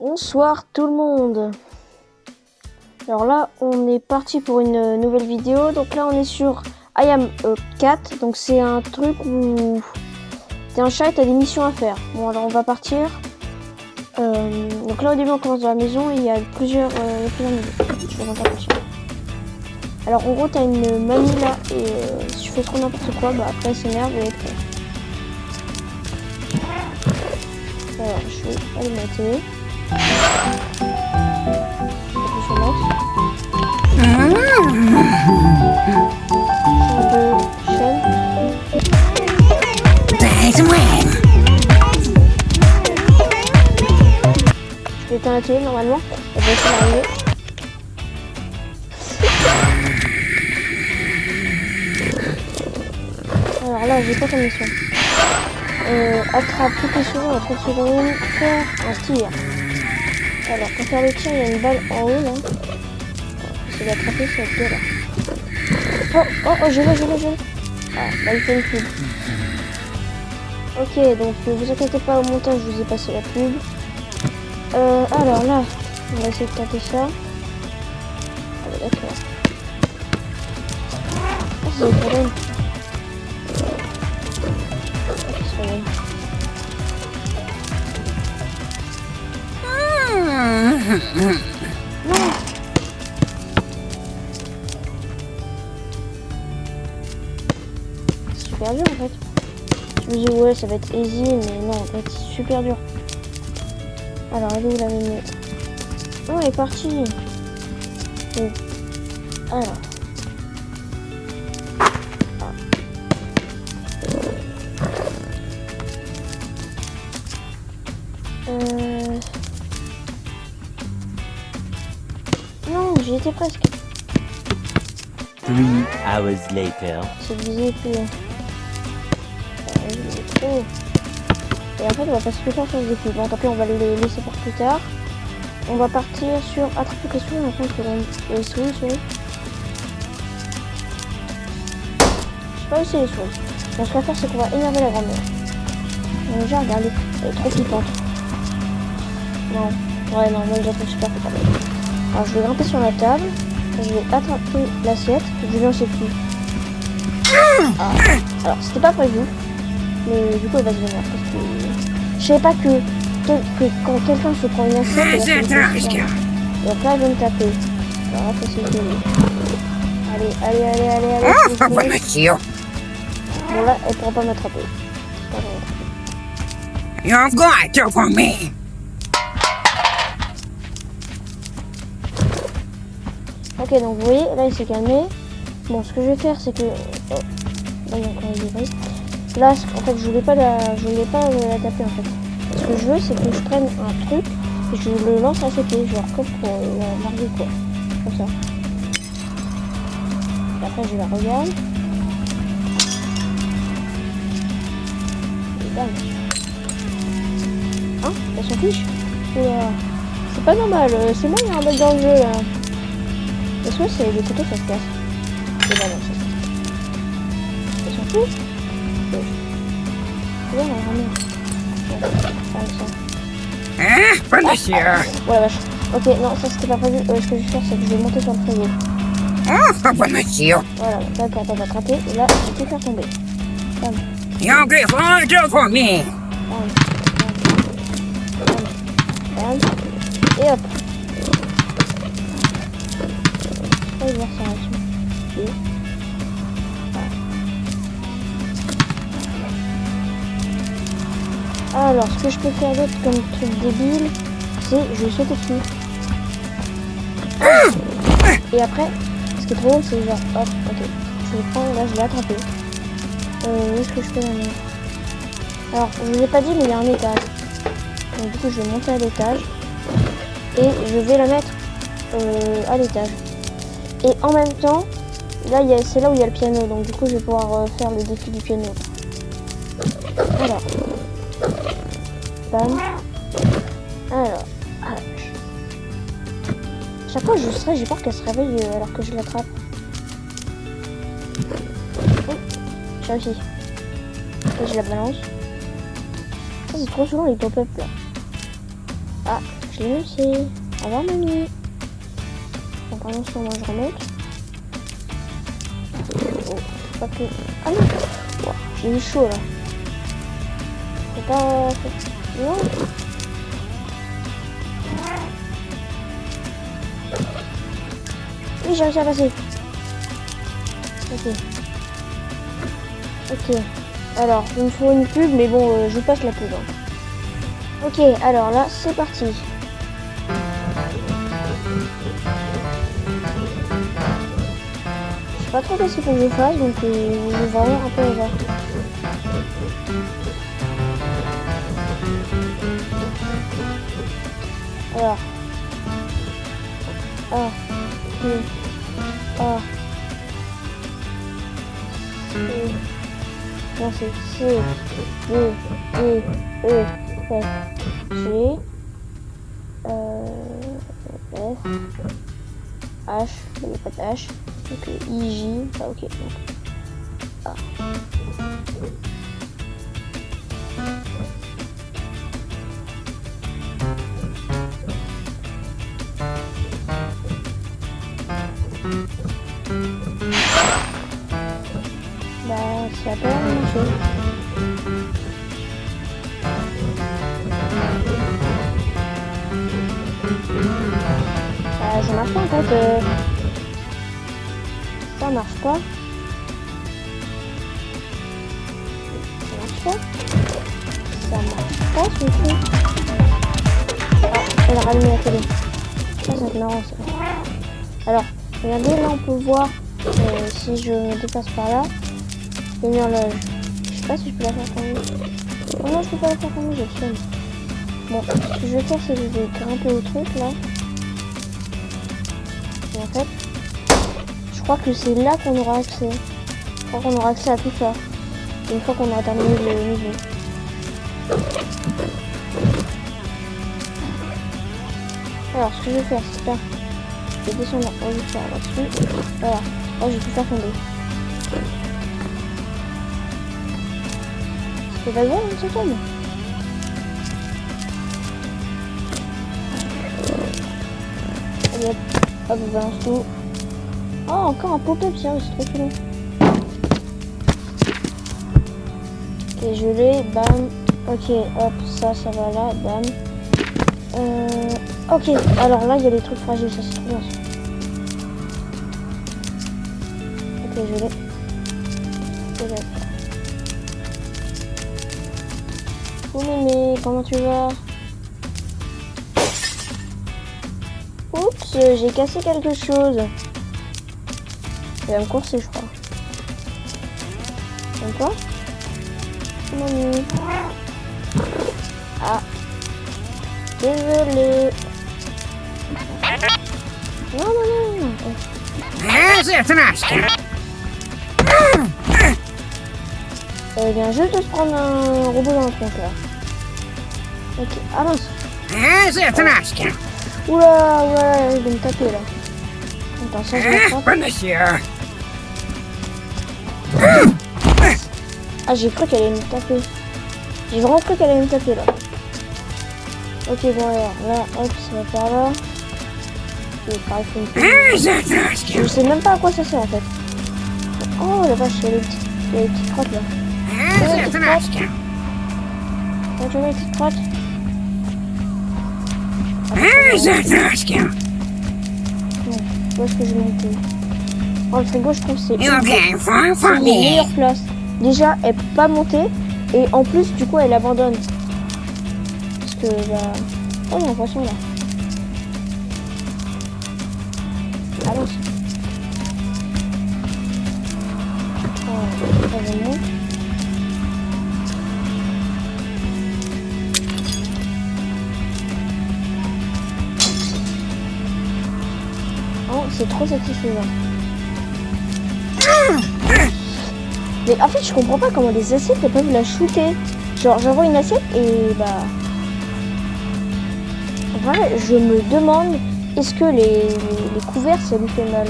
Bonsoir tout le monde. Alors là, on est parti pour une nouvelle vidéo. Donc là, on est sur I Am a Cat. Donc c'est un truc où t'es un chat et t'as des missions à faire. Bon, alors on va partir. Donc là, au début, on commence dans la maison et il y a plusieurs maisons. Je vais repartir. Alors en gros, t'as une mamie là et si tu fais trop n'importe quoi, bah après elle s'énerve et elle te... Alors, je vais allumer la télé. Je lance. Change de chaîne. Je vais éteindre la télé normalement. Elle va essayer d'arriver. Alors là, j'ai pas comme mission. Attrape toutes les souris en 30 secondes, faire un tir. Alors pour faire le tir, il y a une balle en haut là. C'est d'attraper cette balle là. Oh, je l'ai. Ah, bah il fait une pub. Ok, donc ne vous inquiétez pas, au montage je vous ai passé la pub. Alors là, on va essayer de taper ça. Ah bah d'accord. Ah, c'est le problème. Non. C'est super dur en fait. Je me dis ouais ça va être easy mais non en fait c'est super dur. Alors elle est où la minute? Oh elle est partie. Donc, alors. Non, j'y étais presque. 3 hours later. C'est visé plus. Trop. Et en fait, on va passer plus tard sur les filles. Bon, tant pis, on va les laisser pour plus tard. On va partir sur attraper les souris. En France, souris. Je sais pas où c'est les souris. Donc, ce qu'on va faire, c'est qu'on va énerver la grand-mère. Déjà, regardez, elle est trop flippante. Non, ouais, non, moi, je la trouve super flippante. Alors, je vais grimper sur la table. Je vais attraper l'assiette. Je vais lancer dessus. Ah. Alors, c'était pas prévu. Mais du coup, elle va se venir. Parce que je savais pas que quand quelqu'un se prend une assiette, il va se faire. Donc là, elle vient me taper. Alors, après, c'est fini. Allez. Bon, là, elle pourra pas m'attraper. You've got to for me. Ok, donc vous voyez, là il s'est calmé. Bon, ce que je vais faire, c'est que... Oh, là il y a encore une livraison. Là, en fait, je voulais pas la taper en fait. Ce que je veux, c'est que je prenne un truc et je le lance à ses pieds, genre comme pour la larguer quoi. Comme ça. Et après, je la regarde. Et bam. Hein? Elle s'en fiche? C'est pas normal, c'est moi qui ai un bug dans le jeu là. Est-ce que c'est les couteaux ça se casse? Et bah non, ça se casse. Ils s'en foutent? Ouais, on va ramener. Oh la vache. Ok, non, ça c'était pas prévu. Ce que je vais faire, c'est que je vais monter sur le frigo. Voilà, d'accord, t'as attrapé. Et là, je vais tout faire tomber. Bam. You'll get harder for me. Bam. Et hop. Je vais voir ça là-dessus. Alors, ce que je peux faire d'autre comme truc débile, c'est je vais sauter dessus. Et après, ce qui est trop drôle, c'est genre, hop, ok. Je le prends, là je l'ai attrapé. Où est-ce que je peux la mettre? Alors, je vous ai pas dit, mais il y a un étage. Donc du coup, je vais monter à l'étage. Et je vais la mettre à l'étage. Et en même temps, là, c'est là où il y a le piano. Donc du coup, je vais pouvoir faire le défi du piano. Voilà. Bam. Alors. Chaque fois que je serai, j'ai peur qu'elle se réveille alors que je l'attrape. Oh, j'ai réussi. Et je la balance. Ça, c'est trop souvent les pop-up là. Ah, je dénoncer. Au revoir, mamie. Bon, pendant ce temps, moi, je remonte. Oh, pas que... Ah non. Wow, j'ai eu chaud, là. C'est pas... Non. Oui, j'ai réussi à passer. Ok. Ok. Alors, il me faut une pub, mais bon, je passe la pub. Hein. Ok, alors là, c'est parti. Je sais pas trop qu'est-ce qu'il faut que je fasse, donc je vais voir un peu au hasard. Alors. A. B. A. C. Non, c'est C. D. E. E. F. G. F. H. Il n'y a pas de H. Donc I. J. Ah, ok. Donc A. Bah, ça a pas marché. Ça marche pas en fait. Ça marche pas. Ça marche pas. Ça marche pas ce truc. Ah, elle a rallumé la télé. Ça va être marrant ça. Alors, regardez, là on peut voir si je me déplace par là. Il y a une horloge. Je sais pas si je peux la faire comme ça. Oh non, je peux pas la faire comme ça, j'ai le seum. Bon, ce que je vais faire, c'est que je vais grimper au truc là. Et en fait, je crois que c'est là qu'on aura accès. Je crois qu'on aura accès à tout ça. Une fois qu'on aura terminé le niveau. Alors, ce que je vais faire, c'est là. Je vais descendre en haut faire là-dessus. Voilà. Là, je vais tout faire tomber. C'est pas bon, ça tombe. Allez, hop, hop, je balance tout. Oh, encore un pop-up, tiens, c'est trop cool. Ok, je l'ai, bam. Ok, hop, ça va là, bam. Ok, alors là, il y a des trucs fragiles, ça c'est trop bien. Ok, je l'ai. Oh mémé, comment tu vas? Oups, j'ai cassé quelque chose. Il va me courser, je crois. Comme quoi? Mamie. Ah. Désolé. Non, non, non. Elle vient juste de se prendre un robot dans le tronc là. Ok, avance. Oula, oula, il va me taper là. Attends, ça je vais Ah, j'ai cru qu'elle allait me taper. J'ai vraiment cru qu'elle allait me taper là. Ok, bon alors, là, hop, ça va par là. Ok, pareil, faut une... Je sais même pas à quoi ça sert en fait. Oh la vache, il y a des petites crottes là. Tu vois les petites crottes? Où est-ce que je vais monter? Oh, le frigo, je trouve que c'est la meilleure place. Déjà, elle peut pas monter. Et en plus, du coup, elle abandonne. Parce que, bah... Oh, il y a un poisson là. Allons. Oh, ça va monter. Oh, c'est trop satisfaisant. Mais en fait, je comprends pas comment les assiettes elles peuvent la shooter. Genre, j'envoie une assiette et bah... En vrai, je me demande, est-ce que les couverts, ça lui fait mal?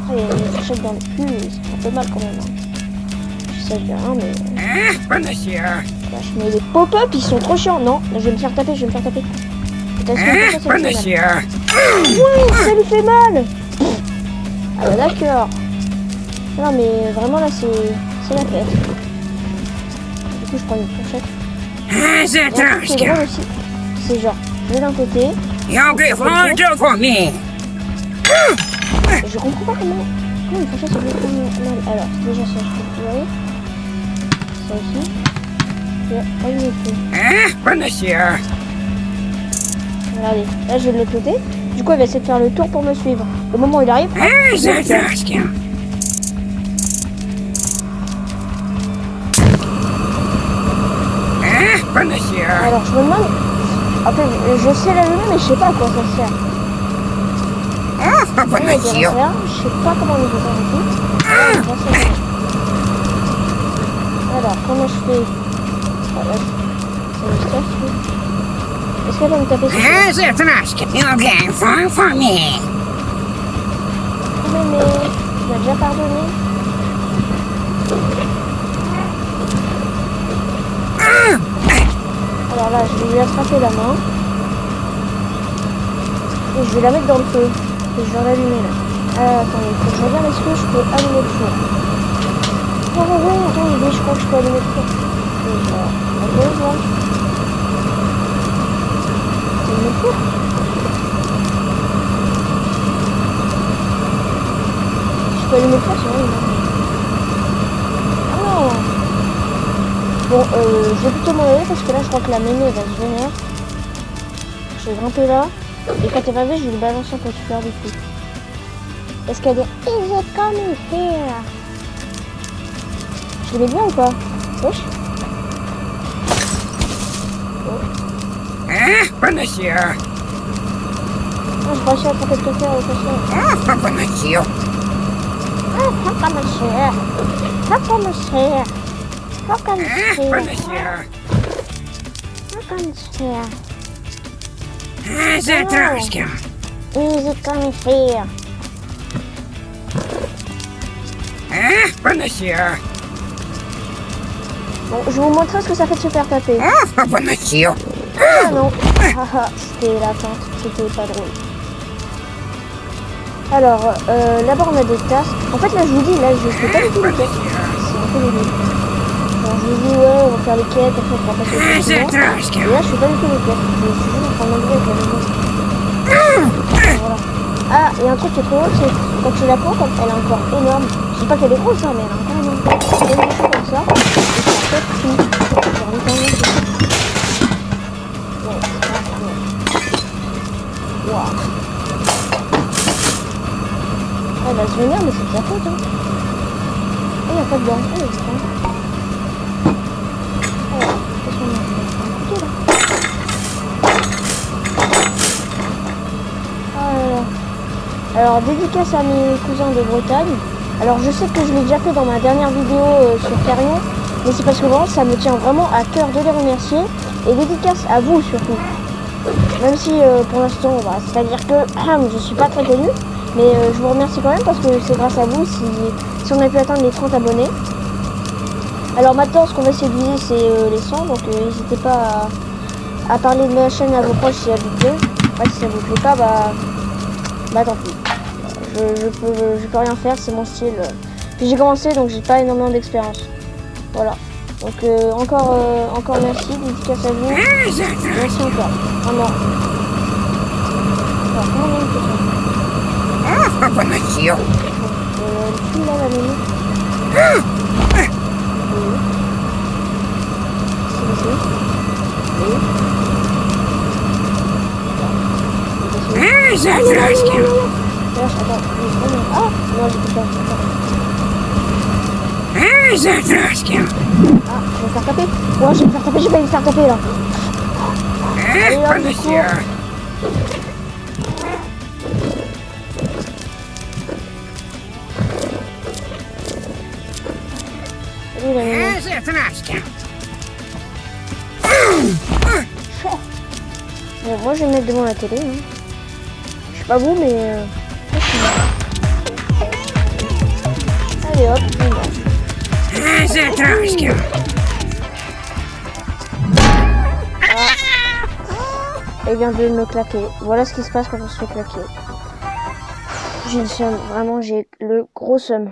Après, il y a une fourchette dans le cul et ça fait un peu mal quand même. Hein. Je sais, je dis rien, mais... Vache, mais les pop-up, ils sont trop chiants. Non, je vais me faire taper, je vais me faire taper. Putain, Hein? ça me fait mal. Monsieur. Oui, ça lui fait mal. Ah bah d'accord. Non mais vraiment là c'est la fête. Du coup je prends une fourchette. Ah, Et c'est un truc qui est trash. drôle aussi, c'est genre, je vais d'un côté, You'll get fired for me. et je comprends pas comment une fourchette ça fait mal. Alors déjà ça je peux vous voyez. Ça aussi. Et allumez le feu. Hein? Monsieur. Regardez, là je vais de l'autre côté. Du coup elle va essayer de faire le tour pour me suivre. Au moment où il arrive, Ah, je c'est le tiens. trash. Hein? Monsieur. Alors je me demande, en fait je sais l'allumer mais je sais pas à quoi ça sert. Ah, Oui, il y a des monsieur. resserres, je sais pas comment les faire ici. Alors, comment je fais? Voilà, c'est le stress. Est-ce qu'elle va me taper sur ça? Ah, c'est trash. You'll get fired for me. Mais tu m'as déjà pardonné. Alors là, je vais lui attraper la main. Et je vais la mettre dans le feu. Et je vais l'allumer là. Attendez, faut que je regarde est-ce que je peux allumer le four. Oh ouais, attends, je crois que je peux allumer le four. Ok, je vois. Allumer le four. Je peux allumer le four, c'est vrai. Ah non. Bon, je vais plutôt m'en aller parce que là, je crois que la mémé va se vénère. Je vais grimper là. Et quand elle va venir, je vais lui balancer un peu de fleurs du coup. Est-ce qu'elle est Is it coming here? Je l'ai bien ou pas? Wesh. Hein? Monsieur. Ah, je réussis à attraper le coffre au coffre. Ah, monsieur. Ah, papa monsieur. Papa monsieur. Papa monsieur. Monsieur. Papa monsieur. Ah, c'est trash. Is it coming here? Hein? Monsieur. Bon, je vais vous montrer ce que ça fait de se faire taper. Ah, monsieur. Ah non, c'était l'attente, c'était pas drôle. Alors, là-bas on a des tasses. En fait là je vous dis, là je fais pas du tout les quêtes. C'est un peu débile. Alors je vous dis ouais, on va faire les quêtes, après on va passer Ah, au c'est suivant. trash. Et là je fais pas du tout les quêtes. Je suis juste en train d'enlever avec la maison. Voilà. Ah, il y a un truc qui est trop drôle, c'est quand tu la prends, comme elle est encore énorme. Je dis pas qu'elle est grosse, hein, mais elle est encore énorme. Tu donnes des choses comme ça, et ça fait tout. Genre littéralement tout. Ouais, c'est pas grave. Waouh. Elle va se vénère, mais c'est de sa faute, hein. Oh, il n'y a pas de dents. Oh, il y a pas de dents. Alors, qu'est-ce qu'on a? Un couteau, là. Alors, dédicace à mes cousins de Bretagne. Alors, je sais que je l'ai déjà fait dans ma dernière vidéo sur Carrion, mais c'est parce que vraiment, ça me tient vraiment à cœur de les remercier. Et dédicace à vous surtout. Même si pour l'instant, bah, c'est-à-dire que je suis pas très connue, mais je vous remercie quand même parce que c'est grâce à vous si on a pu atteindre les 30 abonnés. Alors maintenant, ce qu'on va essayer de viser, c'est les 100, donc n'hésitez pas à parler de ma chaîne à vos proches si ça vous plaît. Ouais, si ça vous plaît pas, bah tant pis. Je peux rien faire, c'est mon style. Puis j'ai commencé, donc j'ai pas énormément d'expérience. Voilà. Donc encore merci, dédicace à vous. Merci encore. Vraiment. Alors, comment on fait ça? Ah, monsieur. Tu là, la minute. Oui. Ah, c'est trash. Ah, non, j'ai pas. Ah, c'est trash. Ah, je vais me faire taper. Ouais, je vais me faire taper, j'ai pas envie de me faire taper là. Ah, monsieur. Salut la minute. Ah, c'est trash. Bon, moi je vais me mettre devant la télé. Hein. Je sais pas vous, mais. Allez hop, on y va. Ah, c'est trash. elle vient de me claquer. Voilà ce qui se passe quand on se fait claquer. J'ai le seum, vraiment j'ai le gros seum.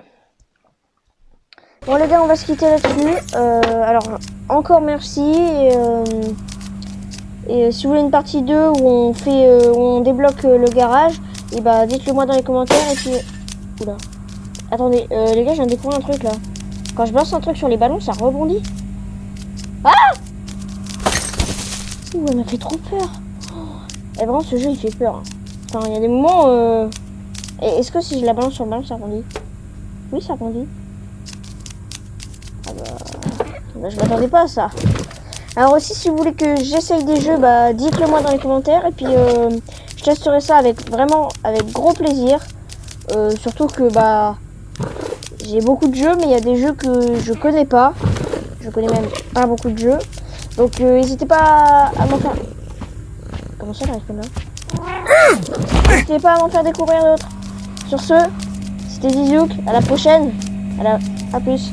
Bon les gars, on va se quitter là-dessus. Alors encore merci. Et si vous voulez une partie 2 où on fait, où on débloque le garage, et bah dites-le moi dans les commentaires. Et puis, oula. Attendez, les gars, je viens de découvrir un truc là. Quand je balance un truc sur les ballons, ça rebondit. Ah! Ouh, elle m'a fait trop peur. Et vraiment, ce jeu il fait peur. Enfin, il y a des moments. Est-ce que si je la balance sur le ballon, ça rebondit? Oui, ça rebondit. Ah bah, je m'attendais pas à ça. Alors aussi, si vous voulez que j'essaye des jeux, bah dites-le moi dans les commentaires. Et puis, je testerai ça avec gros plaisir. Surtout que bah j'ai beaucoup de jeux, mais il y a des jeux que je connais pas. Je connais même pas beaucoup de jeux. Donc n'hésitez pas à m'en faire... Comment ça, j'arrive comme là? N'hésitez pas à m'en faire découvrir d'autres. Sur ce, c'était Zizouk. À la prochaine. À plus.